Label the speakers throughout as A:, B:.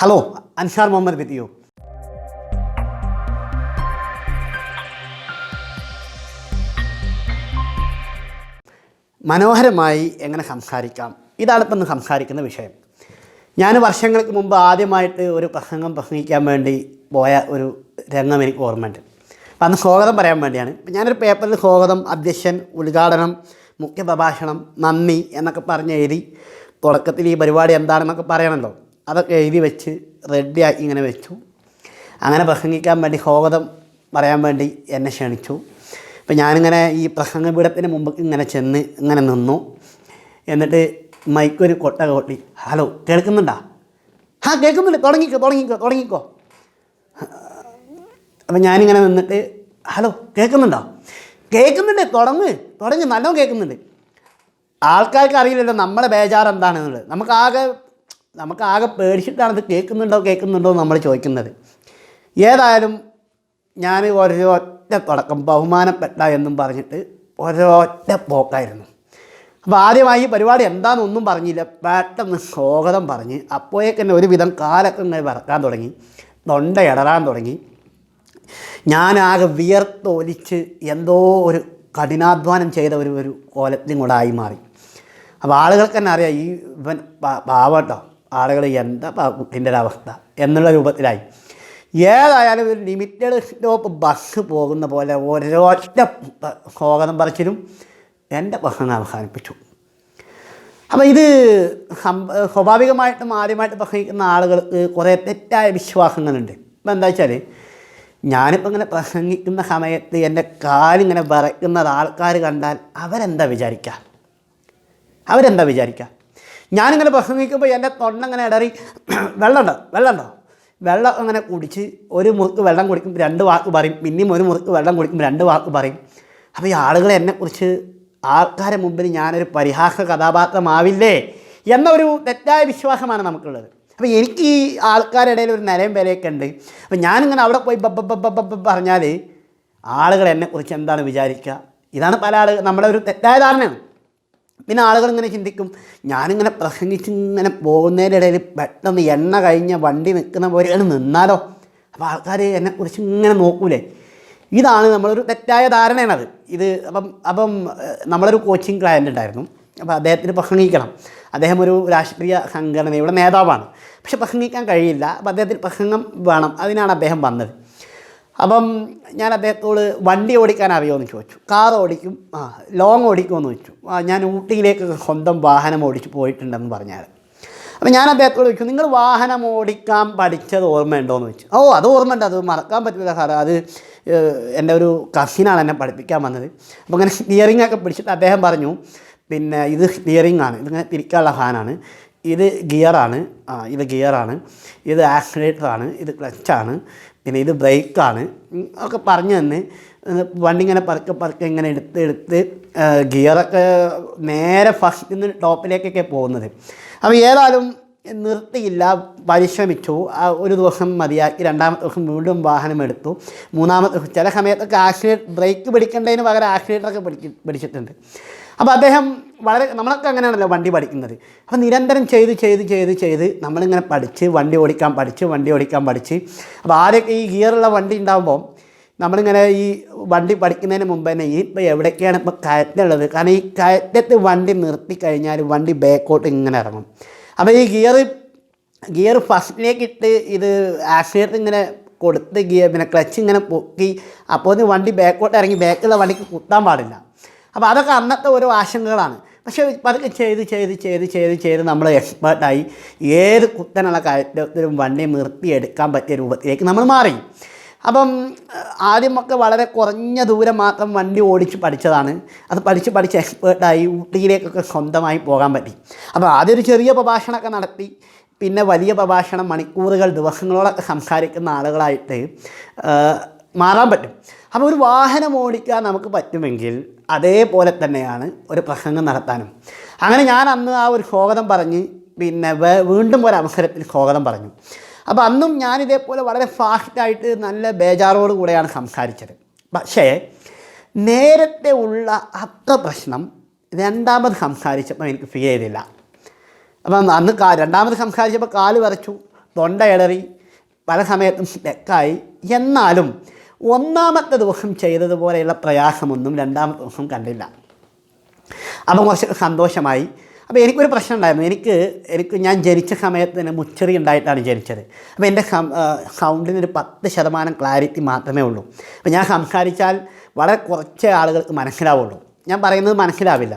A: Hello, Ansar Muhammed with you. മനോഹരമായി എങ്ങനെ സംസാരിക്കാം, ഇതാണിപ്പോൾ ഇന്ന് സംസാരിക്കുന്ന വിഷയം. ഞാൻ വർഷങ്ങൾക്ക് മുമ്പ് ആദ്യമായിട്ട് ഒരു പ്രസംഗിക്കാൻ വേണ്ടി പോയ ഒരു രംഗം എനിക്ക് ഓർമ്മയുണ്ട്. അപ്പം അന്ന് സ്വാഗതം പറയാൻ വേണ്ടിയാണ്. ഞാനൊരു പേപ്പറിൽ സ്വാഗതം, അധ്യക്ഷൻ, ഉദ്ഘാടനം, മുഖ്യ പ്രഭാഷണം, നന്ദി എന്നൊക്കെ പറഞ്ഞ് എഴുതി തുടക്കത്തിൽ ഈ പരിപാടി എന്താണെന്നൊക്കെ പറയണമല്ലോ, അതൊക്കെ എഴുതി വെച്ച് റെഡിയാക്കി ഇങ്ങനെ വെച്ചു. അങ്ങനെ പ്രസംഗിക്കാൻ വേണ്ടി സ്വാഗതം പറയാൻ വേണ്ടി എന്നെ ക്ഷണിച്ചു. അപ്പം ഞാനിങ്ങനെ ഈ പ്രസംഗപീഠത്തിന് മുമ്പ് ഇങ്ങനെ ചെന്ന് ഇങ്ങനെ നിന്നു. എന്നിട്ട് മൈക്കൊരു കൊട്ട കൊട്ടി, ഹലോ കേൾക്കുന്നുണ്ടോ? കേൾക്കുന്നുണ്ട്, തുടങ്ങിക്കോ. അപ്പം ഞാനിങ്ങനെ നിന്നിട്ട് ഹലോ കേൾക്കുന്നുണ്ടോ? കേൾക്കുന്നുണ്ട്, തുടങ്ങ് നല്ലോണം കേൾക്കുന്നുണ്ട്. ആൾക്കാർക്ക് അറിയില്ലല്ലോ നമ്മളെ ബേജാറ് എന്താണെന്നുള്ളത്. നമുക്കാകെ പേടിച്ചിട്ടാണ് ഇത് കേൾക്കുന്നുണ്ടോ നമ്മൾ ചോദിക്കുന്നത്. ഏതായാലും ഞാൻ ഒരൊറ്റ തുടക്കം, ബഹുമാനപ്പെട്ട എന്നും പറഞ്ഞിട്ട് ഒരൊറ്റ പോക്കായിരുന്നു. അപ്പോൾ ആദ്യമായി ഈ പരിപാടി എന്താണെന്നൊന്നും പറഞ്ഞില്ല, പെട്ടെന്ന് സ്വാഗതം പറഞ്ഞ് അപ്പോഴേക്കന്നെ ഒരുവിധം കാലൊക്കെ ഇങ്ങനെ വിറക്കാൻ തുടങ്ങി, തൊണ്ട ഇടറാൻ തുടങ്ങി. ഞാനാകെ വിയർത്തൊലിച്ച് എന്തോ ഒരു കഠിനാധ്വാനം ചെയ്ത ഒരു കോലത്തിലും കൂടെ ആയി മാറി. അപ്പോൾ ആളുകൾക്ക് തന്നെ അറിയാം ഈ ഇവൻ പാവട്ടോ, ആളുകൾ എന്താ കുട്ടിൻ്റെ ഒരു അവസ്ഥ എന്നുള്ള രൂപത്തിലായി. ഏതായാലും ഒരു ലിമിറ്റഡ് സ്റ്റോപ്പ് ബസ് പോകുന്ന പോലെ ഒരൊറ്റ സ്വാഗതം പറച്ചിലും എൻ്റെ പ്രസംഗം അവസാനിപ്പിച്ചു. അപ്പോൾ ഇത് സ്വാഭാവികമായിട്ടും ആദ്യമായിട്ട് പ്രസംഗിക്കുന്ന ആളുകൾക്ക് കുറേ തെറ്റായ വിശ്വാസങ്ങളുണ്ട്. ഇപ്പം എന്താ വെച്ചാൽ, ഞാനിപ്പോൾ ഇങ്ങനെ പ്രസംഗിക്കുന്ന സമയത്ത് എൻ്റെ കാലിങ്ങനെ വിറയ്ക്കുന്നത് ആൾക്കാർ കണ്ടാൽ അവരെന്താ വിചാരിക്കുക? ഞാനിങ്ങനെ പ്രസംഗിക്കുമ്പോൾ എൻ്റെ തൊണ്ട ഇങ്ങനെ ഇടറി, വെള്ളമുണ്ടോ വെള്ളം അങ്ങനെ കുടിച്ച് ഒരു മുറുക്ക് വെള്ളം കുടിക്കുമ്പോൾ 2 വാക്ക് പറയും, പിന്നെയും ഒരു മുറുക്ക് വെള്ളം കുടിക്കുമ്പോൾ 2 വാക്ക് പറയും. അപ്പോൾ ഈ ആളുകൾ എന്നെക്കുറിച്ച് ആൾക്കാരെ മുമ്പിൽ ഞാനൊരു പരിഹാസ കഥാപാത്രമാവില്ലേ എന്നൊരു തെറ്റായ വിശ്വാസമാണ് നമുക്കുള്ളത്. അപ്പോൾ എനിക്ക് ഈ ആൾക്കാരുടെ ഇടയിൽ ഒരു നിലയും വിലയൊക്കെ ഉണ്ട്. അപ്പോൾ ഞാനിങ്ങനെ അവിടെ പോയി പറഞ്ഞാൽ ആളുകൾ എന്നെക്കുറിച്ച് എന്താണ് വിചാരിക്കുക? ഇതാണ് പല ആളുകൾ നമ്മുടെ ഒരു തെറ്റായ ധാരണയാണ്. പിന്നെ ആളുകൾ ഇങ്ങനെ ചിന്തിക്കും, ഞാനിങ്ങനെ പ്രസംഗിച്ച് ഇങ്ങനെ പോകുന്നതിൻ്റെ ഇടയിൽ പെട്ടെന്ന് എണ്ണ കഴിഞ്ഞ വണ്ടി നിൽക്കുന്ന പോലെയാണ് നിന്നാലോ, അപ്പോൾ ആൾക്കാർ എന്നെക്കുറിച്ച് ഇങ്ങനെ നോക്കൂലേ? ഇതാണ് നമ്മളൊരു തെറ്റായ ധാരണയാണത്. അപ്പം നമ്മളൊരു കോച്ചിങ് ക്ലയൻ്റ് ഉണ്ടായിരുന്നു. അപ്പോൾ അദ്ദേഹത്തിന് പ്രസംഗിക്കണം. അദ്ദേഹം ഒരു രാഷ്ട്രീയ സംഘടനയുടെ നേതാവാണ്. പക്ഷെ പ്രസംഗിക്കാൻ കഴിയില്ല. അപ്പോൾ അദ്ദേഹത്തിന് പ്രസംഗം വേണം, അതിനാണ് അദ്ദേഹം വന്നത്. അപ്പം ഞാൻ അദ്ദേഹത്തോട് വണ്ടി ഓടിക്കാൻ അറിയുമോ ചോദിച്ചു. കാർ ഓടിക്കും, ലോങ് ഓടിക്കുമെന്ന് ചോദിച്ചു. ഞാൻ ഊട്ടിയിലേക്കൊക്കെ സ്വന്തം വാഹനം ഓടിച്ച് പോയിട്ടുണ്ടെന്ന് പറഞ്ഞാൽ. അപ്പം ഞാൻ അദ്ദേഹത്തോട് ചോദിച്ചു, നിങ്ങൾ വാഹനം ഓടിക്കാൻ പഠിച്ചത് ഓർമ്മയുണ്ടോയെന്ന് ചോദിച്ചു. അത് ഓർമ്മയുണ്ട്, അത് മറക്കാൻ പറ്റില്ല സാറേ, അത് എൻ്റെ ഒരു കസിനാണ് എന്നെ പഠിപ്പിക്കാൻ വന്നത്. അപ്പോൾ അങ്ങനെ സ്റ്റിയറിംഗ് ഒക്കെ പിടിച്ചിട്ട് അദ്ദേഹം പറഞ്ഞു, പിന്നെ ഇത് സ്റ്റിയറിംഗ് ആണ്, ഇതിങ്ങനെ തിരിക്കാനുള്ള ഫാനാണ്, ഇത് ഗിയറാണ്, ഇത് ആക്സിലേറ്ററാണ്, ഇത് ക്ലച്ചാണ്, പിന്നെ ഇത് ബ്രേക്കാണ് ഒക്കെ പറഞ്ഞു തന്ന് വണ്ടി ഇങ്ങനെ പതുക്കെ ഇങ്ങനെ എടുത്ത് ഗിയറൊക്കെ നേരെ ഫസ്റ്റിൽ നിന്ന് ടോപ്പിലേക്കൊക്കെ പോകുന്നത്. അപ്പോൾ ഏതായാലും നിർത്തിയില്ല, പരിശ്രമിച്ചു. ഒരു ദിവസം മതിയാക്കി, 2ാമത്തെ ദിവസം വീണ്ടും വാഹനം എടുത്തു. 3ാമത്തെ ദിവസം ചില സമയത്തൊക്കെ ബ്രേക്ക് പിടിക്കേണ്ടതിന് പകരം ആക്സിലേറ്ററൊക്കെ പിടിച്ചിട്ടുണ്ട്. അപ്പോൾ അദ്ദേഹം നമ്മളൊക്കെ അങ്ങനെയാണല്ലോ വണ്ടി പഠിക്കുന്നത്. അപ്പോൾ നിരന്തരം ചെയ്ത് നമ്മളിങ്ങനെ വണ്ടി ഓടിക്കാൻ പഠിച്ച്. അപ്പോൾ ആരൊക്കെ ഈ ഗിയറുള്ള വണ്ടി ഉണ്ടാകുമ്പോൾ നമ്മളിങ്ങനെ ഈ വണ്ടി പഠിക്കുന്നതിന് മുമ്പ് തന്നെ ഇപ്പോൾ എവിടേക്കാണ് ഇപ്പോൾ കയറ്റുള്ളത്, കാരണം ഈ കയറ്റത്ത് വണ്ടി നിർത്തിക്കഴിഞ്ഞാൽ വണ്ടി ബാക്കോട്ട് ഇങ്ങനെ ഇറങ്ങും. അപ്പോൾ ഈ ഗിയർ ഫസ്റ്റിലേക്ക് ഇട്ട് ഇത് ആക്സിലേറ്റർ ഇങ്ങനെ കൊടുത്ത് പിന്നെ ക്ലച്ച് ഇങ്ങനെ പൊക്കി, അപ്പോൾ വണ്ടി ബാക്കോട്ട് ഇറങ്ങി ബാക്കിലുള്ള വണ്ടിക്ക് കുത്താൻ പാടില്ല. അപ്പോൾ അതൊക്കെ അന്നത്തെ ഓരോ ആശങ്കകളാണ്. പക്ഷേ പതുക്കെ ചെയ്ത് നമ്മൾ എക്സ്പേർട്ടായി ഏത് കുത്തനുള്ള കാര്യത്തിലും വണ്ടി നിർത്തിയെടുക്കാൻ പറ്റിയ രൂപത്തിലേക്ക് നമ്മൾ മാറി. അപ്പം ആദ്യമൊക്കെ വളരെ കുറഞ്ഞ ദൂരം മാത്രം വണ്ടി ഓടിച്ച് പഠിച്ചതാണ്. അത് പഠിച്ച് എക്സ്പേർട്ടായി ഊട്ടിയിലേക്കൊക്കെ സ്വന്തമായി പോകാൻ പറ്റി. അപ്പോൾ ആദ്യം ഒരു ചെറിയ പ്രഭാഷണമൊക്കെ നടത്തി, പിന്നെ വലിയ പ്രഭാഷണം, മണിക്കൂറുകൾ, ദിവസങ്ങളോടൊക്കെ സംസാരിക്കുന്ന ആളുകളായിട്ട് മാറാൻ പറ്റും. അപ്പോൾ ഒരു വാഹനം ഓടിക്കാൻ നമുക്ക് പറ്റുമെങ്കിൽ അതേപോലെ തന്നെയാണ് ഒരു പ്രസംഗം നടത്താനും. അങ്ങനെ ഞാൻ അന്ന് ആ ഒരു സ്വാഗതം പറഞ്ഞ് പിന്നെ വീണ്ടും ഒരവസരത്തിൽ സ്വാഗതം പറഞ്ഞു. അപ്പോൾ അന്നും ഞാനിതേപോലെ വളരെ ഫാസ്റ്റായിട്ട് നല്ല ബേജാറോട് കൂടെയാണ് സംസാരിച്ചത്. പക്ഷേ നേരത്തെ ഉള്ള അത്ര പ്രശ്നം 2ാമത് സംസാരിച്ചപ്പോൾ എനിക്ക് ഫീൽ ചെയ്തില്ല. അപ്പം അന്ന് 2ാമത് സംസാരിച്ചപ്പോൾ കാല് വിറച്ചു, തൊണ്ടയിടറി, പല സമയത്തും സ്റ്റക്കായി. എന്നാലും ഒന്നാമത്തെ ദിവസം ചെയ്തതുപോലെയുള്ള പ്രയാസമൊന്നും രണ്ടാമത്തെ ദിവസം കണ്ടില്ല. അപ്പം കുറച്ച് സന്തോഷമായി. അപ്പോൾ എനിക്കൊരു പ്രശ്നം ഉണ്ടായിരുന്നു. എനിക്ക് ഞാൻ ജനിച്ച സമയത്ത് തന്നെ മുച്ചറി ഉണ്ടായിട്ടാണ് ജനിച്ചത്. അപ്പോൾ എൻ്റെ സൗണ്ടിനൊരു 10% ക്ലാരിറ്റി മാത്രമേ ഉള്ളൂ. അപ്പോൾ ഞാൻ സംസാരിച്ചാൽ വളരെ കുറച്ച് ആളുകൾക്ക് മനസ്സിലാവുള്ളൂ, ഞാൻ പറയുന്നത് മനസ്സിലാവില്ല.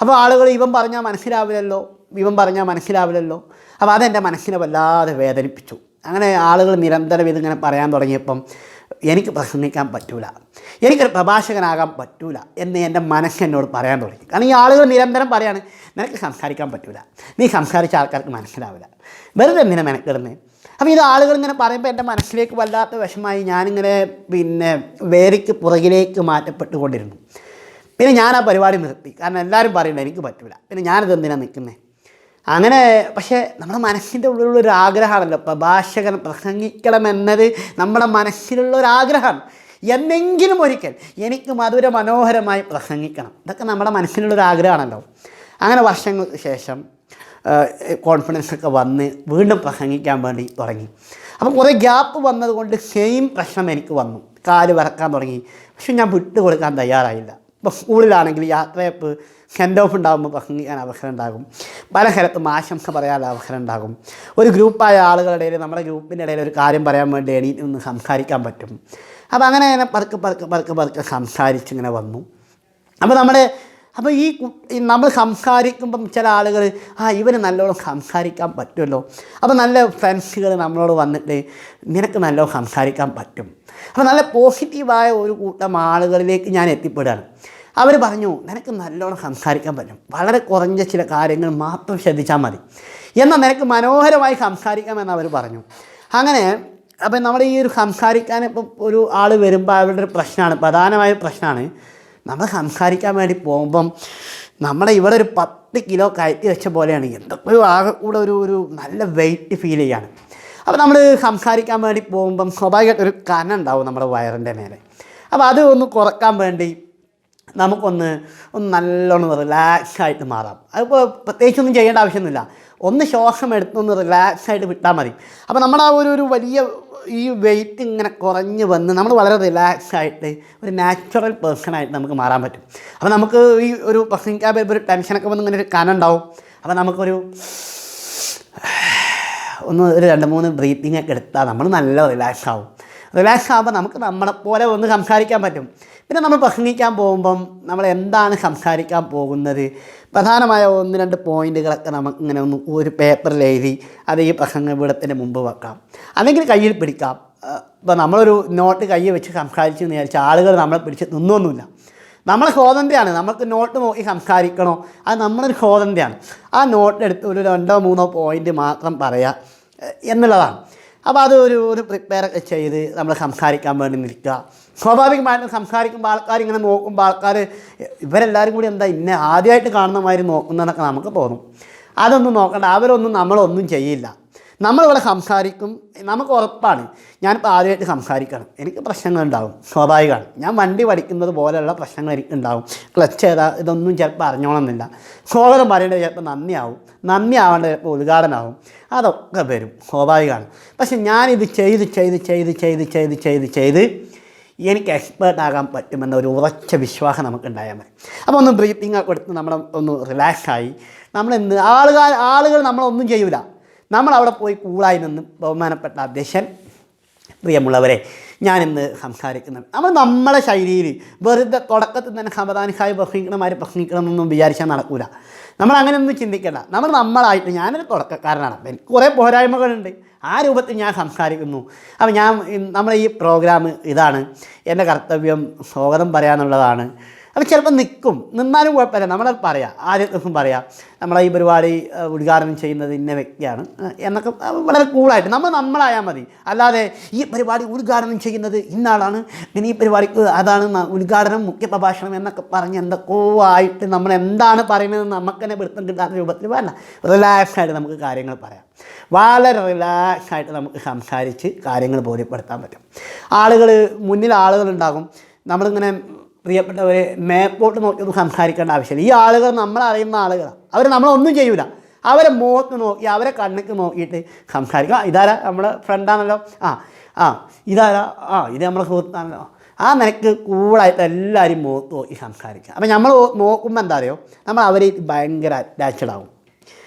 A: അപ്പോൾ ആളുകൾ ഇവൻ പറഞ്ഞാൽ മനസ്സിലാവില്ലല്ലോ. അപ്പോൾ അതെൻ്റെ മനസ്സിനെ വല്ലാതെ വേദനിപ്പിച്ചു. അങ്ങനെ ആളുകൾ നിരന്തരം ഇതിങ്ങനെ പറയാൻ തുടങ്ങിയപ്പം എനിക്ക് പ്രസംഗിക്കാൻ പറ്റൂല, എനിക്കൊരു പ്രഭാഷകനാകാൻ പറ്റൂല എന്ന് എൻ്റെ മനസ്സെന്നോട് പറയാൻ തുടങ്ങി. കാരണം ഈ ആളുകൾ നിരന്തരം പറയാണ്, നിനക്ക് സംസാരിക്കാൻ പറ്റൂല, നീ സംസാരിച്ച ആൾക്കാർക്ക് മനസ്സിലാവില്ല, വെറുതെ എന്തിനാ മെനക്കിടുന്നത്. അപ്പോൾ ഇത് ആളുകൾ ഇങ്ങനെ പറയുമ്പോൾ എൻ്റെ മനസ്സിലേക്ക് വല്ലാത്ത വിഷമായി. ഞാനിങ്ങനെ വേദിക്ക് പുറകിലേക്ക് മാറ്റപ്പെട്ടുകൊണ്ടിരുന്നു. പിന്നെ ഞാൻ ആ പരിപാടി നിർത്തി. കാരണം എല്ലാവരും പറയുന്നത് എനിക്ക് പറ്റൂല, പിന്നെ ഞാനിത് എന്തിനാണ് നിൽക്കുന്നത് അങ്ങനെ. പക്ഷേ നമ്മുടെ മനസ്സിൻ്റെ ഉള്ളിലുള്ളൊരു ആഗ്രഹമാണല്ലോ, പ്രഭാഷകൻ പ്രസംഗിക്കണമെന്നത് നമ്മുടെ മനസ്സിലുള്ളൊരാഗ്രഹമാണ്. എന്നെങ്കിലും ഒരിക്കൽ എനിക്ക് മനോഹരമായി പ്രസംഗിക്കണം, ഇതൊക്കെ നമ്മുടെ മനസ്സിലുള്ളൊരാഗ്രഹമാണല്ലോ. അങ്ങനെ വർഷങ്ങൾക്ക് ശേഷം കോൺഫിഡൻസൊക്കെ വന്ന് വീണ്ടും പ്രസംഗിക്കാൻ വേണ്ടി തുടങ്ങി. അപ്പോൾ കുറേ ഗ്യാപ്പ് വന്നതുകൊണ്ട് സെയിം പ്രശ്നം എനിക്ക് വന്നു, കാല് വിറക്കാൻ തുടങ്ങി. പക്ഷെ ഞാൻ വിട്ടുകൊടുക്കാൻ തയ്യാറായില്ല. ഇപ്പോൾ സ്കൂളിലാണെങ്കിൽ യാത്രയപ്പ് സെൻഡ് ഓഫ് ഉണ്ടാകുമ്പോൾ പ്രസംഗിക്കാൻ അവസരം ഉണ്ടാകും, പല സ്ഥലത്തും ആശംസ പറയാനുള്ള അവസരം ഉണ്ടാകും. ഒരു ഗ്രൂപ്പായ ആളുകളുടെ ഇടയിൽ, നമ്മുടെ ഗ്രൂപ്പിൻ്റെ ഇടയിൽ ഒരു കാര്യം പറയാൻ വേണ്ടി എണീറ്റ് നിന്ന് സംസാരിക്കാൻ പറ്റും. അപ്പോൾ അങ്ങനെ പതുക്കെ സംസാരിച്ചിങ്ങനെ വന്നു. അപ്പോൾ നമ്മൾ സംസാരിക്കുമ്പം ചില ആളുകൾ ഇവന് നല്ലോണം സംസാരിക്കാൻ പറ്റുമല്ലോ. അപ്പോൾ നല്ല ഫ്രണ്ട്സുകൾ നമ്മളോട് വന്നിട്ട് നിനക്ക് നല്ലോണം സംസാരിക്കാൻ പറ്റും. അപ്പോൾ നല്ല പോസിറ്റീവായ ഒരു കൂട്ടം ആളുകളിലേക്ക് ഞാൻ എത്തിപ്പെടുകയാണ്. അവർ പറഞ്ഞു നിനക്ക് നല്ലോണം സംസാരിക്കാൻ പറ്റും, വളരെ കുറഞ്ഞ ചില കാര്യങ്ങൾ മാത്രം ശ്രദ്ധിച്ചാൽ മതി, എന്നാൽ നിനക്ക് മനോഹരമായി സംസാരിക്കാമെന്ന് അവർ പറഞ്ഞു. അങ്ങനെ അപ്പം നമ്മുടെ ഈ ഒരു സംസാരിക്കാൻ ഇപ്പം ഒരു ആൾ വരുമ്പോൾ അവരുടെ ഒരു പ്രശ്നമാണ്, പ്രധാനമായ പ്രശ്നമാണ്. നമ്മൾ സംസാരിക്കാൻ വേണ്ടി പോകുമ്പം നമ്മളെ ഇവിടെ ഒരു 10 കിലോ കയറ്റി വെച്ച പോലെയാണ്, എന്തൊക്കെയോ ആകെ കൂടെ ഒരു നല്ല വെയിറ്റ് ഫീൽ ചെയ്യാണ്. അപ്പോൾ നമ്മൾ സംസാരിക്കാൻ വേണ്ടി പോകുമ്പം സ്വാഭാവികമായിട്ടൊരു കനുണ്ടാവും നമ്മുടെ വയറിൻ്റെ മേലെ. അപ്പോൾ അത് ഒന്ന് കുറക്കാൻ വേണ്ടി നമുക്കൊന്ന് നല്ലോണം റിലാക്സായിട്ട് മാറാം. അതിപ്പോൾ പ്രത്യേകിച്ചൊന്നും ചെയ്യേണ്ട ആവശ്യമൊന്നുമില്ല, ഒന്ന് ശ്വാസം എടുത്തൊന്ന് റിലാക്സായിട്ട് വിട്ടാൽ മതി. അപ്പോൾ നമ്മുടെ ആ ഒരു വലിയ ഈ വെയിറ്റ് ഇങ്ങനെ കുറഞ്ഞ് വന്ന് നമ്മൾ വളരെ റിലാക്സായിട്ട് ഒരു നാച്ചുറൽ പേഴ്സണായിട്ട് നമുക്ക് മാറാൻ പറ്റും. അപ്പോൾ നമുക്ക് ഈ ഒരു പ്രസംഗിക്കാൻ വരുമ്പോൾ ഒരു ടെൻഷനൊക്കെ വന്ന് ഇങ്ങനെ ഒരു കനുണ്ടാവും. അപ്പോൾ നമുക്കൊരു ഒരു 2-3 ബ്രീത്തിങ് ഒക്കെ എടുത്താൽ നമ്മൾ നല്ല റിലാക്സ് ആകുമ്പോൾ നമുക്ക് നമ്മളെപ്പോലെ ഒന്ന് സംസാരിക്കാൻ പറ്റും. പിന്നെ നമ്മൾ പ്രസംഗിക്കാൻ പോകുമ്പം നമ്മൾ എന്താണ് സംസാരിക്കാൻ പോകുന്നത്, പ്രധാനമായ 1-2 പോയിൻറ്റുകളൊക്കെ നമുക്കിങ്ങനെ ഒരു പേപ്പറിൽ എഴുതി അത് ഈ പ്രസംഗ പീഠത്തിൻ്റെ മുമ്പ് വെക്കാം, അല്ലെങ്കിൽ കയ്യിൽ പിടിക്കാം. ഇപ്പോൾ നമ്മളൊരു നോട്ട് കയ്യിൽ വെച്ച് സംസാരിച്ചു എന്ന് വിചാരിച്ചാൽ ആളുകൾ നമ്മളെ പിടിച്ച് നിന്നൊന്നുമില്ല. നമ്മളെ സ്വാതന്ത്ര്യമാണ്, നമുക്ക് നോട്ട് നോക്കി സംസാരിക്കണോ, അത് നമ്മളൊരു സ്വാതന്ത്ര്യമാണ്. ആ നോട്ട് എടുത്ത് ഒരു 2-3 പോയിൻറ്റ് മാത്രം പറയുക എന്നുള്ളതാണ്. അപ്പോൾ അത് ഒരു പ്രിപ്പയറൊക്കെ ചെയ്ത് നമ്മൾ സംസാരിക്കാൻ വേണ്ടി നിൽക്കുക. സ്വാഭാവികമായിട്ടും സംസാരിക്കുമ്പോൾ ആൾക്കാർ ഇങ്ങനെ നോക്കുമ്പോൾ ആൾക്കാർ ഇവരെല്ലാവരും കൂടി എന്താ ഇന്നെ ആദ്യമായിട്ട് കാണുന്ന മാതിരി നോക്കുന്നതൊക്കെ നമുക്ക് തോന്നും. അതൊന്നും നോക്കണ്ട, അവരൊന്നും നമ്മളൊന്നും ചെയ്യില്ല. നമ്മളിവിടെ സംസാരിക്കും, നമുക്ക് ഉറപ്പാണ് ഞാനിപ്പോൾ ആദ്യമായിട്ട് സംസാരിക്കണം, എനിക്ക് പ്രശ്നങ്ങളുണ്ടാകും, സ്വാഭാവികമാണ്. ഞാൻ വണ്ടി പഠിക്കുന്നത് പോലെയുള്ള പ്രശ്നങ്ങൾ എനിക്കുണ്ടാകും. ക്ലച്ച് ഇതൊന്നും ചിലപ്പോൾ അറിഞ്ഞോണമെന്നില്ല. സ്വാഗതം പറയേണ്ടത് ചിലപ്പോൾ നന്ദി ആവേണ്ടത് ചിലപ്പോൾ ഉദ്ഘാടനമാകും, അതൊക്കെ വരും, സ്വാഭാവികമാണ്. പക്ഷെ ഞാനിത് ചെയ്ത് എനിക്ക് എക്സ്പേർട്ടാകാൻ പറ്റുമെന്ന ഒരു ഉറച്ച വിശ്വാസം നമുക്കുണ്ടായാൽ മതി. അപ്പോൾ ഒന്ന് ബ്രീത്തിങ് ഒക്കെ എടുത്ത് നമ്മൾ ഒന്ന് റിലാക്സായി ആളുകൾ നമ്മളൊന്നും ചെയ്യൂല. നമ്മളവിടെ പോയി കൂളായി നിന്ന് ബഹുമാനപ്പെട്ട അധ്യക്ഷൻ, പ്രിയമുള്ളവരെ, ഞാനിന്ന് സംസാരിക്കുന്നത് നമ്മളെ ശൈലിയിൽ വെറുതെ തുടക്കത്തിൽ തന്നെ സമാധാനിക്കായി പ്രസംഗിക്കണമെന്നൊന്നും വിചാരിച്ചാൽ നടക്കൂല. നമ്മളങ്ങനെയൊന്നും ചിന്തിക്കേണ്ട. നമ്മളായിട്ട് ഞാനൊരു തുടക്കക്കാരനാണ്, എനിക്ക് കുറേ പോരായ്മകളുണ്ട്, ആ രൂപത്തിൽ ഞാൻ സംസാരിക്കുന്നു. അപ്പോൾ നമ്മളെ ഈ പ്രോഗ്രാം ഇതാണ്, എൻ്റെ കർത്തവ്യം സ്വാഗതം പറയാനുള്ളതാണ്. അപ്പോൾ ചിലപ്പോൾ നിന്നാലും കുഴപ്പമില്ല, നമ്മളത് പറയാം, ആദ്യ ദിവസം പറയാം നമ്മളെ ഈ പരിപാടി ഉദ്ഘാടനം ചെയ്യുന്നത് ഇന്ന വ്യക്തിയാണ് എന്നൊക്കെ വളരെ കൂളായിട്ട് നമ്മളായാൽ മതി. അല്ലാതെ ഈ പരിപാടി ഉദ്ഘാടനം ചെയ്യുന്നത് ഇന്നാളാണ്, പിന്നെ ഈ പരിപാടിക്ക് അതാണ് ഉദ്ഘാടനം, മുഖ്യ പ്രഭാഷണം എന്നൊക്കെ പറഞ്ഞ് എന്തൊക്കെയോ ആയിട്ട് നമ്മൾ എന്താണ് പറയുന്നത് നമുക്ക് തന്നെ പിടുത്തം കിട്ടാത്ത രൂപത്തിൽ വേണ്ട. റിലാക്സായിട്ട് നമുക്ക് കാര്യങ്ങൾ പറയാം, വളരെ റിലാക്സായിട്ട് നമുക്ക് സംസാരിച്ച് കാര്യങ്ങൾ ബോധ്യപ്പെടുത്താൻ പറ്റും. മുന്നിൽ ആളുകളുണ്ടാകും, നമ്മളിങ്ങനെ പ്രിയപ്പെട്ടവരെ മേപ്പോട്ട് നോക്കിയൊന്നും സംസാരിക്കേണ്ട ആവശ്യമില്ല. ഈ ആളുകൾ നമ്മളറിയുന്ന ആളുകളാണ്, അവർ നമ്മളൊന്നും ചെയ്യൂല, അവരെ മുഖത്ത് നോക്കി അവരെ കണ്ണിക്ക് നോക്കിയിട്ട് സംസാരിക്കുക. ഇതാരാ നമ്മളെ ഫ്രണ്ടാണല്ലോ, ഇതാരാ, ഇത് നമ്മളെ സുഹൃത്താണല്ലോ, ആ നിനക്ക് കൂളായിട്ട് എല്ലാവരും മുഖത്ത് നോക്കി സംസാരിക്കുക. അപ്പം നമ്മൾ നോക്കുമ്പോൾ എന്താ അറിയോ, നമ്മൾ അവരെ ഭയങ്കര അറ്റാച്ച്ഡ് ആവും.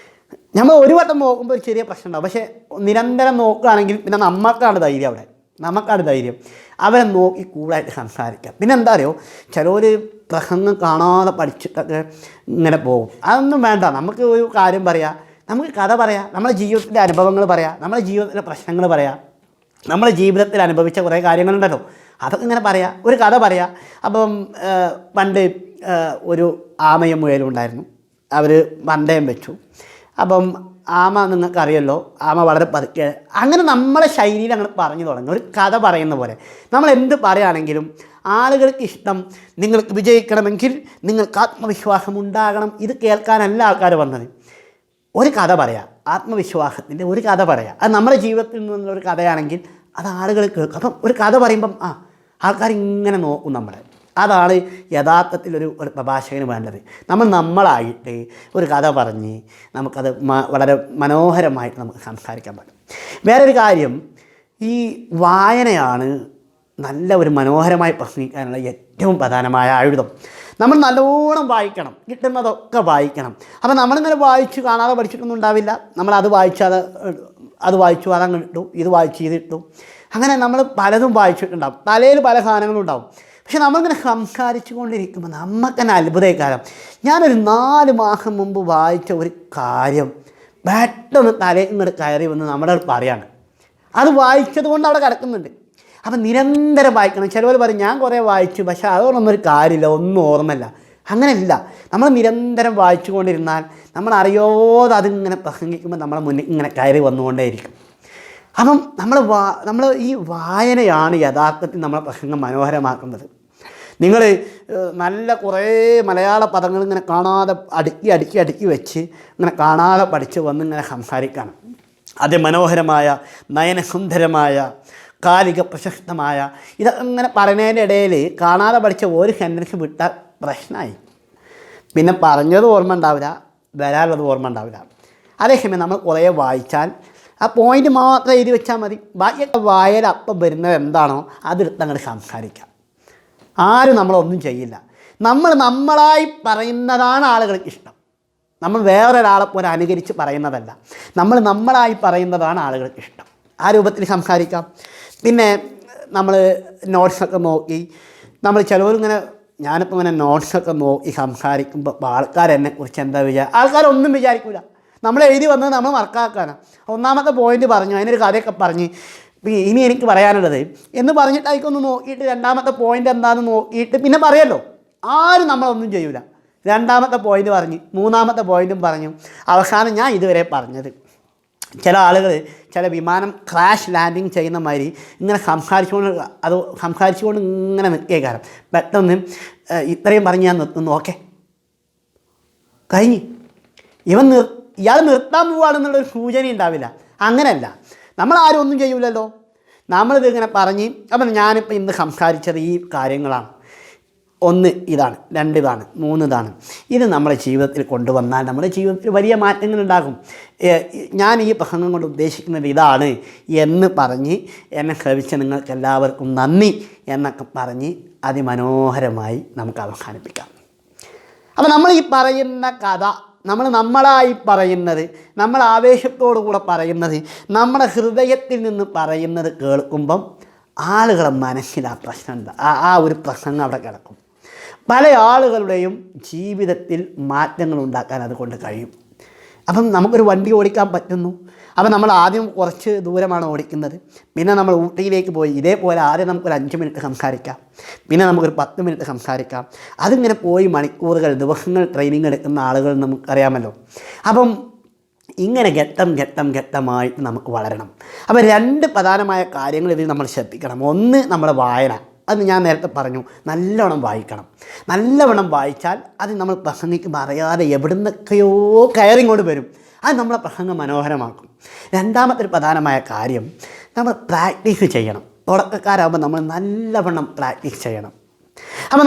A: നമ്മൾ ഒരു വട്ടം നോക്കുമ്പോൾ ഒരു ചെറിയ പ്രശ്നം ഉണ്ടാവും, പക്ഷേ നിരന്തരം നോക്കുകയാണെങ്കിൽ പിന്നെ നമുക്കാണ് ധൈര്യം അവരെ നോക്കി കൂളായിട്ട് സംസാരിക്കാം. പിന്നെ എന്താ അറിയോ, ചിലർ പ്രസംഗം കാണാതെ പഠിച്ചിട്ടൊക്കെ ഇങ്ങനെ പോകും. അതൊന്നും വേണ്ട. നമുക്ക് ഒരു കാര്യം പറയാം, നമുക്ക് കഥ പറയാം, നമ്മുടെ ജീവിതത്തിലെ അനുഭവങ്ങൾ പറയാം, നമ്മുടെ ജീവിതത്തിലെ പ്രശ്നങ്ങൾ പറയാം, നമ്മുടെ ജീവിതത്തിൽ അനുഭവിച്ച കുറേ കാര്യങ്ങളുണ്ടല്ലോ, അതൊക്കെ ഇങ്ങനെ പറയാം, ഒരു കഥ പറയാം. അപ്പം പണ്ട് ഒരു ആമയും മുയലും ഉണ്ടായിരുന്നു. അവർ പന്തയം വെച്ചു. അപ്പം ആമ നിങ്ങൾക്കറിയല്ലോ, ആമ വളരെ പതുക്കെ, അങ്ങനെ നമ്മളെ ശൈലിയിൽ അങ്ങനെ പറഞ്ഞു തുടങ്ങി, ഒരു കഥ പറയുന്ന പോലെ. നമ്മൾ എന്ത് പറയുകയാണെങ്കിലും ആളുകൾക്ക് ഇഷ്ടം, നിങ്ങൾക്ക് വിജയിക്കണമെങ്കിൽ നിങ്ങൾക്ക് ആത്മവിശ്വാസം ഉണ്ടാകണം, ഇത് കേൾക്കാനല്ല ആൾക്കാർ വന്നത്. ഒരു കഥ പറയാം, ആത്മവിശ്വാസത്തിൻ്റെ ഒരു കഥ പറയാം. അത് നമ്മുടെ ജീവിതത്തിൽ നിന്നുള്ളൊരു കഥയാണെങ്കിൽ അത് ആളുകൾ കേൾക്കും. അപ്പം ഒരു കഥ പറയുമ്പം ആൾക്കാർ ഇങ്ങനെ നോക്കും നമ്മളെ. അതാണ് യഥാർത്ഥത്തിൽ ഒരു പ്രഭാഷകന് വേണ്ടത്. നമ്മളായിട്ട് ഒരു കഥ പറഞ്ഞ് നമുക്കത് വളരെ മനോഹരമായിട്ട് നമുക്ക് സംസാരിക്കാൻ പറ്റും. വേറൊരു കാര്യം, ഈ വായനയാണ് നല്ല ഒരു മനോഹരമായി പ്രസംഗിക്കാനുള്ള ഏറ്റവും പ്രധാനമായ ആയുധം. നമ്മൾ നല്ലോണം വായിക്കണം, കിട്ടുന്നതൊക്കെ വായിക്കണം. അപ്പം നമ്മളിങ്ങനെ വായിച്ച് കാണാതെ പഠിച്ചിട്ടൊന്നും ഉണ്ടാവില്ല. നമ്മളത് വായിച്ചാൽ അത് വായിച്ചു അതങ്ങ് ഇട്ടു, ഇത് വായിച്ച് ചെയ്തിട്ടു, അങ്ങനെ നമ്മൾ പലതും വായിച്ചിട്ടുണ്ടാവും, തലയിൽ പല സാധനങ്ങളും ഉണ്ടാവും. പക്ഷെ നമ്മളിങ്ങനെ സംസാരിച്ചു കൊണ്ടിരിക്കുമ്പോൾ നമുക്ക് തന്നെ അത്ഭുതക്കാരം. ഞാനൊരു 4 മാസം മുമ്പ് വായിച്ച ഒരു കാര്യം പെട്ടെന്ന് തലയിൽ ഇങ്ങോട്ട് കയറി വന്ന് നമ്മുടെ പറയാണ്. അത് വായിച്ചത് കൊണ്ട് അവിടെ കിടക്കുന്നുണ്ട്. അപ്പം നിരന്തരം വായിക്കണം. ചിലവർ പറയും ഞാൻ കുറേ വായിച്ചു, പക്ഷേ അതുകൊണ്ടൊന്നും ഒരു കാര്യമില്ല, ഒന്നും ഓർമ്മയില്ല. അങ്ങനെയില്ല. നമ്മൾ നിരന്തരം വായിച്ചു കൊണ്ടിരുന്നാൽ നമ്മൾ അറിയാതെ അതിങ്ങനെ പ്രസംഗിക്കുമ്പോൾ നമ്മളെ മുന്നിൽ ഇങ്ങനെ കയറി വന്നുകൊണ്ടേയിരിക്കും. അപ്പം നമ്മൾ ഈ വായനയാണ് യഥാർത്ഥത്തിൽ നമ്മളെ പ്രസംഗം മനോഹരമാക്കുന്നത്. നിങ്ങൾ നല്ല കുറേ മലയാള പദങ്ങൾ ഇങ്ങനെ കാണാതെ അടുക്കി വെച്ച് ഇങ്ങനെ കാണാതെ പഠിച്ച് വന്ന് ഇങ്ങനെ സംസാരിക്കണം. അതിമനോഹരമായ നയനസുന്ദരമായ കാലിക പ്രശസ്തമായ ഇതങ്ങനെ പറയുന്നതിൻ്റെ ഇടയിൽ കാണാതെ പഠിച്ച ഒരു സെൻറ്റൻസ് വിട്ടാൽ പ്രശ്നമായി. പിന്നെ പറഞ്ഞത് ഓർമ്മ ഉണ്ടാവില്ല, വരാനുള്ളത് ഓർമ്മ ഉണ്ടാവില്ല. അതേസമയം നമ്മൾ കുറേ വായിച്ചാൽ ആ പോയിൻ്റ് മാത്രം എഴുതി വെച്ചാൽ മതി. ബാക്കിയൊക്കെ വായന അപ്പം വരുന്നത് എന്താണോ അതെടുത്ത് അങ്ങോട്ട് സംസാരിക്കാം. ആരും നമ്മളൊന്നും ചെയ്യില്ല. നമ്മളായി പറയുന്നതാണ് ആളുകൾക്ക് ഇഷ്ടം. നമ്മൾ വേറൊരാളെ പോലെ അനുകരിച്ച് പറയുന്നതല്ല, നമ്മളായി പറയുന്നതാണ് ആളുകൾക്ക് ഇഷ്ടം. ആ രൂപത്തിൽ സംസാരിക്കാം. പിന്നെ നമ്മൾ നോട്ട്സൊക്കെ നോക്കി, നമ്മൾ ചിലവരിങ്ങനെ, ഞാനിപ്പോൾ ഇങ്ങനെ നോട്ട്സൊക്കെ നോക്കി സംസാരിക്കുമ്പോൾ ആൾക്കാരെന്നെക്കുറിച്ച് എന്താ ആൾക്കാരൊന്നും വിചാരിക്കില്ല. നമ്മൾ എഴുതി വന്നത് നമ്മൾ മറക്കാക്കാനാണ്. ഒന്നാമത്തെ പോയിൻ്റ് പറഞ്ഞു, അതിനൊരു കഥയൊക്കെ പറഞ്ഞ് ഇനി എനിക്ക് പറയാനുള്ളത് എന്ന് പറഞ്ഞിട്ടായിക്കൊന്ന് നോക്കിയിട്ട് രണ്ടാമത്തെ പോയിൻ്റ് എന്താണെന്ന് നോക്കിയിട്ട് പിന്നെ പറയല്ലോ. ആരും നമ്മളൊന്നും ചെയ്യില്ല. രണ്ടാമത്തെ പോയിൻ്റ് പറഞ്ഞ് മൂന്നാമത്തെ പോയിൻറ്റും പറഞ്ഞു, അവസാനം ഞാൻ ഇതുവരെ പറഞ്ഞത്. ചില ആളുകൾ ചില വിമാനം ക്രാഷ് ലാൻഡിങ് ചെയ്യുന്ന മാതിരി ഇങ്ങനെ സംസാരിച്ചുകൊണ്ട് ഇങ്ങനെ നിൽക്കേക്കാരം. പെട്ടെന്ന് ഇത്രയും പറഞ്ഞ് ഞാൻ നിർത്തുന്നു, ഓക്കെ കഴിഞ്ഞ്. ഇയാൾ നിർത്താൻ പോവുകയാണെന്നുള്ളൊരു സൂചന ഉണ്ടാവില്ല. അങ്ങനെയല്ല, നമ്മളാരും ഒന്നും ചെയ്യൂലല്ലോ. നമ്മളിതിങ്ങനെ പറഞ്ഞ്, അപ്പം ഞാനിപ്പോൾ ഇന്ന് സംസാരിച്ചത് ഈ കാര്യങ്ങളാണ്, 1 ഇതാണ്, 2 ഇതാണ്, 3 ഇതാണ്. ഇത് നമ്മുടെ ജീവിതത്തിൽ കൊണ്ടുവന്നാൽ നമ്മുടെ ജീവിതത്തിൽ വലിയ മാറ്റങ്ങളുണ്ടാകും. ഞാൻ ഈ പ്രസംഗം കൊണ്ട് ഉദ്ദേശിക്കുന്നത് ഇതാണ് എന്ന് പറഞ്ഞ് എന്നെ ശ്രവിച്ച നിങ്ങൾക്ക് എല്ലാവർക്കും നന്ദി എന്നൊക്കെ പറഞ്ഞ് അതിമനോഹരമായി നമുക്ക് അവസാനിപ്പിക്കാം. അപ്പോൾ നമ്മൾ ഈ പറയുന്ന കഥ, നമ്മളായി പറയുന്നത്, നമ്മൾ ആവേശത്തോടു കൂടെ പറയുന്നത്, നമ്മുടെ ഹൃദയത്തിൽ നിന്ന് പറയുന്നത് കേൾക്കുമ്പം ആളുകളെ മനസ്സിൽ ആ പ്രശ്നമുണ്ട്, ആ ഒരു പ്രസംഗം അവിടെ കിടക്കും. പല ആളുകളുടെയും ജീവിതത്തിൽ മാറ്റങ്ങൾ ഉണ്ടാക്കാൻ അതുകൊണ്ട് കഴിയും. അപ്പം നമുക്കൊരു വണ്ടി ഓടിക്കാൻ പറ്റുന്നു. അപ്പം നമ്മൾ ആദ്യം കുറച്ച് ദൂരമാണ് ഓടിക്കുന്നത്, പിന്നെ നമ്മൾ ഊട്ടിയിലേക്ക് പോയി. ഇതേപോലെ ആദ്യം നമുക്കൊരു 5 മിനിറ്റ് സംസാരിക്കാം, പിന്നെ നമുക്കൊരു 10 മിനിറ്റ് സംസാരിക്കാം. അതിങ്ങനെ പോയി മണിക്കൂറുകൾ, ദിവസങ്ങൾ ട്രെയിനിങ് എടുക്കുന്ന ആളുകൾ നമുക്കറിയാമല്ലോ. അപ്പം ഇങ്ങനെ ഘട്ടമായിട്ട് നമുക്ക് വളരണം. അപ്പോൾ 2 പ്രധാനമായ കാര്യങ്ങൾ ഇതിൽ നമ്മൾ ശ്രദ്ധിക്കണം. ഒന്ന്, നമ്മുടെ വായന. അത് ഞാൻ നേരത്തെ പറഞ്ഞു, നല്ലവണ്ണം വായിക്കണം. നല്ലവണ്ണം വായിച്ചാൽ അത് നമ്മൾ പ്രസംഗിക്കുമ്പോൾ അറിയാതെ എവിടുന്നൊക്കെയോ കയറിങ്ങോട്ട് വരും. അത് നമ്മളെ പ്രസംഗം മനോഹരമാക്കും. രണ്ടാമത്തെ ഒരു പ്രധാനമായ കാര്യം, നമ്മൾ പ്രാക്ടീസ് ചെയ്യണം. തുടക്കക്കാരാകുമ്പോൾ നമ്മൾ നല്ലവണ്ണം പ്രാക്ടീസ് ചെയ്യണം. അപ്പോൾ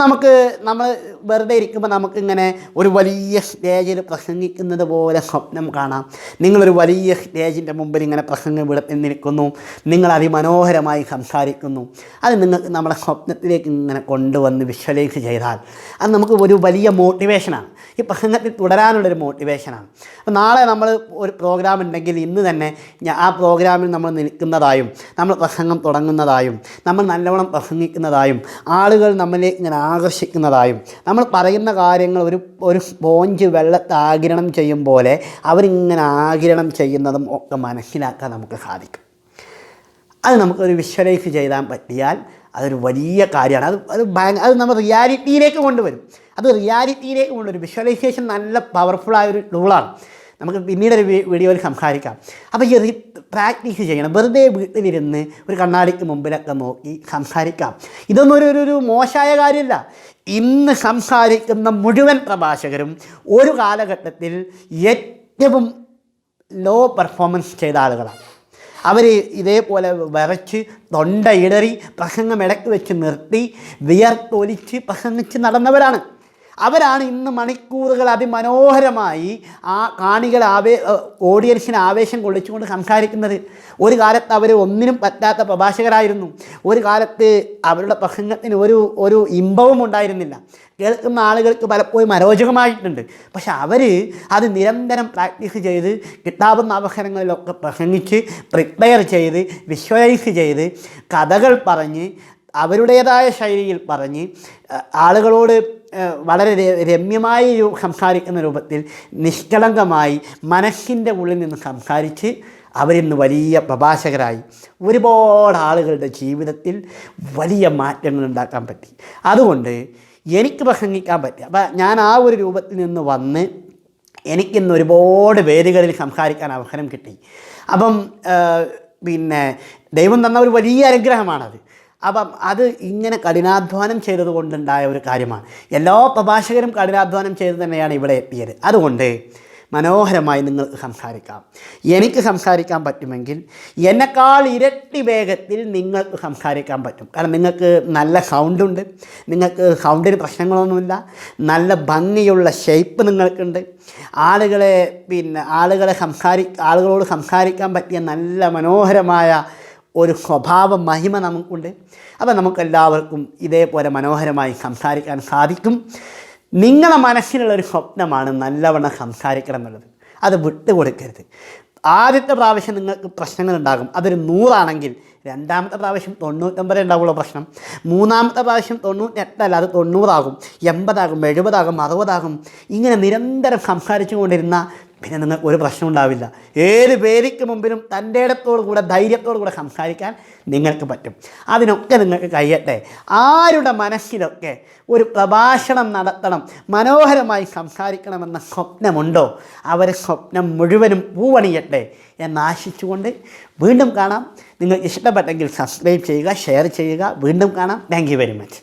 A: നമ്മൾ വെറുതെ ഇരിക്കുമ്പോൾ നമുക്കിങ്ങനെ ഒരു വലിയ സ്റ്റേജിൽ പ്രസംഗിക്കുന്നത് പോലെ സ്വപ്നം കാണാം. നിങ്ങളൊരു വലിയ സ്റ്റേജിൻ്റെ മുമ്പിൽ ഇങ്ങനെ പ്രസംഗം നിൽക്കുന്നു, നിങ്ങൾ അതിമനോഹരമായി സംസാരിക്കുന്നു. അത് നിങ്ങൾക്ക് നമ്മുടെ സ്വപ്നത്തിലേക്ക് ഇങ്ങനെ കൊണ്ടുവന്ന് വിഷ്വലൈസ് ചെയ്താൽ അത് നമുക്ക് ഒരു വലിയ മോട്ടിവേഷനാണ്. ഈ പ്രസംഗത്തിൽ തുടരാനുള്ളൊരു മോട്ടിവേഷനാണ്. അപ്പോൾ നാളെ നമ്മൾ ഒരു പ്രോഗ്രാം ഉണ്ടെങ്കിൽ ഇന്ന് തന്നെ ആ പ്രോഗ്രാമിൽ നമ്മൾ നിൽക്കുന്നതായും നമ്മൾ പ്രസംഗം തുടങ്ങുന്നതായും നമ്മൾ നല്ലവണ്ണം പ്രസംഗിക്കുന്നതായും ആളുകൾ നമ്മളിലേക്ക് ഇങ്ങനെ ആകർഷിക്കുന്നതായും നമ്മൾ പറയുന്ന കാര്യങ്ങൾ ഒരു സ്പോഞ്ച് വെള്ളത്തെ ആഗിരണം ചെയ്യും പോലെ അവരിങ്ങനെ ആഗിരണം ചെയ്യുന്നതും ഒക്കെ മനസ്സിലാക്കാൻ നമുക്ക് സാധിക്കും. അത് നമുക്കൊരു വിഷ്വലൈസ് ചെയ്താൽ പറ്റിയാൽ അതൊരു വലിയ കാര്യമാണ്. അത് നമ്മൾ റിയാലിറ്റിയിലേക്ക് കൊണ്ടുവരും. വിഷ്വലൈസേഷൻ നല്ല പവർഫുള്ളായൊരു ടൂളാണ്. നമുക്ക് പിന്നീടൊരു വീഡിയോയിൽ സംസാരിക്കാം. അപ്പോൾ ഈ പ്രാക്ടീസ് ചെയ്യണം. വെറുതെ വീട്ടിലിരുന്ന് ഒരു കണ്ണാടിക്ക് മുമ്പിലൊക്കെ നോക്കി സംസാരിക്കാം. ഇതൊന്നും ഒരു മോശമായ കാര്യമല്ല. ഇന്ന് സംസാരിക്കുന്ന മുഴുവൻ പ്രഭാഷകരും ഒരു കാലഘട്ടത്തിൽ ഏറ്റവും ലോ പെർഫോമൻസ് ചെയ്ത ആളുകളാണ്. അവർ ഇതേപോലെ വിറച്ച് തൊണ്ടയിടറി പ്രസംഗം ഇടയ്ക്ക് വെച്ച് നിർത്തി വിയർത്തൊലിച്ച് പ്രസംഗിച്ച് നടന്നവരാണ്. അവരാണ് ഇന്ന് മണിക്കൂറുകൾ അതിമനോഹരമായി ആ കാണികളെ ഓഡിയൻസിന് ആവേശം കൊള്ളിച്ചുകൊണ്ട് സംസാരിക്കുന്നത്. ഒരു കാലത്ത് അവർ ഒന്നിനും പറ്റാത്ത പ്രഭാഷകരായിരുന്നു. ഒരു കാലത്ത് അവരുടെ പ്രസംഗത്തിന് ഒരു ഇമ്പവും ഉണ്ടായിരുന്നില്ല. കേൾക്കുന്ന ആളുകൾക്ക് പലപ്പോഴും അരോചകമായിട്ടുണ്ട്. പക്ഷെ അവർ അത് നിരന്തരം പ്രാക്ടീസ് ചെയ്ത് കിട്ടാവുന്ന അവസരങ്ങളിലൊക്കെ പ്രസംഗിച്ച് പ്രിപ്പയർ ചെയ്ത് വിഷ്വലൈസ് ചെയ്ത് കഥകൾ പറഞ്ഞ് അവരുടേതായ ശൈലിയിൽ പറഞ്ഞ് ആളുകളോട് വളരെ രമ്യമായി സംസാരിക്കുന്ന രൂപത്തിൽ നിഷ്കളങ്കമായി മനസ്സിൻ്റെ ഉള്ളിൽ നിന്ന് സംസാരിച്ച് അവരിന്ന് വലിയ പ്രഭാഷകരായി ഒരുപാട് ആളുകളുടെ ജീവിതത്തിൽ വലിയ മാറ്റങ്ങൾ ഉണ്ടാക്കാൻ പറ്റി. അതുകൊണ്ട് എനിക്ക് പ്രസംഗിക്കാൻ പറ്റി. അപ്പം ഞാൻ ആ ഒരു രൂപത്തിൽ നിന്ന് വന്ന് എനിക്കിന്ന് ഒരുപാട് വേദികളിൽ സംസാരിക്കാൻ അവസരം കിട്ടി. അപ്പം ദൈവം തന്ന ഒരു വലിയ അനുഗ്രഹമാണത്. അപ്പം അത് ഇങ്ങനെ കഠിനാധ്വാനം ചെയ്തത് കൊണ്ടുണ്ടായ ഒരു കാര്യമാണ്. എല്ലാ പ്രഭാഷകരും കഠിനാധ്വാനം ചെയ്ത് തന്നെയാണ് ഇവിടെ എത്തിയത്. അതുകൊണ്ട് മനോഹരമായി നിങ്ങൾക്ക് സംസാരിക്കാം. എനിക്ക് സംസാരിക്കാൻ പറ്റുമെങ്കിൽ എന്നെക്കാൾ ഇരട്ടി വേഗത്തിൽ നിങ്ങൾക്ക് സംസാരിക്കാൻ പറ്റും. കാരണം നിങ്ങൾക്ക് നല്ല സൗണ്ടുണ്ട്, നിങ്ങൾക്ക് സൗണ്ടിന് പ്രശ്നങ്ങളൊന്നുമില്ല, നല്ല ഭംഗിയുള്ള ഷേപ്പ് നിങ്ങൾക്കുണ്ട്, ആളുകളോട് സംസാരിക്കാൻ പറ്റിയ നല്ല മനോഹരമായ ഒരു സ്വഭാവ മഹിമ നമുക്കുണ്ട്. അപ്പോൾ നമുക്കെല്ലാവർക്കും ഇതേപോലെ മനോഹരമായി സംസാരിക്കാൻ സാധിക്കും. നിങ്ങളുടെ മനസ്സിലുള്ളൊരു സ്വപ്നമാണ് നല്ലവണ്ണം സംസാരിക്കണം എന്നുള്ളത്. അത് വിട്ടുകൊടുക്കരുത്. ആദ്യത്തെ പ്രാവശ്യം നിങ്ങൾക്ക് പ്രശ്നങ്ങളുണ്ടാകും. അതൊരു 100 ആണെങ്കിൽ രണ്ടാമത്തെ പ്രാവശ്യം 99 ഉണ്ടാവുള്ള പ്രശ്നം. മൂന്നാമത്തെ പ്രാവശ്യം 98 അല്ല, അത് 90 ആകും, 80 ആകും, 70 ആകും, 60 ആകും. ഇങ്ങനെ നിരന്തരം സംസാരിച്ചു കൊണ്ടിരുന്ന പിന്നെ നിങ്ങൾക്ക് ഒരു പ്രശ്നം ഉണ്ടാവില്ല. ഏത് വേദിക്ക് മുമ്പിലും തൻ്റെ ഇടത്തോടു കൂടെ ധൈര്യത്തോടു കൂടെ സംസാരിക്കാൻ നിങ്ങൾക്ക് പറ്റും. അതിനൊക്കെ നിങ്ങൾക്ക് കഴിയട്ടെ. ആരുടെ മനസ്സിലൊക്കെ ഒരു പ്രഭാഷണം നടത്തണം, മനോഹരമായി സംസാരിക്കണമെന്ന സ്വപ്നമുണ്ടോ അവർ സ്വപ്നം മുഴുവനും പൂവണിയട്ടെ എന്നാശിച്ചുകൊണ്ട് വീണ്ടും കാണാം. നിങ്ങൾക്ക് ഇഷ്ടപ്പെട്ടെങ്കിൽ സബ്സ്ക്രൈബ് ചെയ്യുക, ഷെയർ ചെയ്യുക. വീണ്ടും കാണാം. Thank you very much.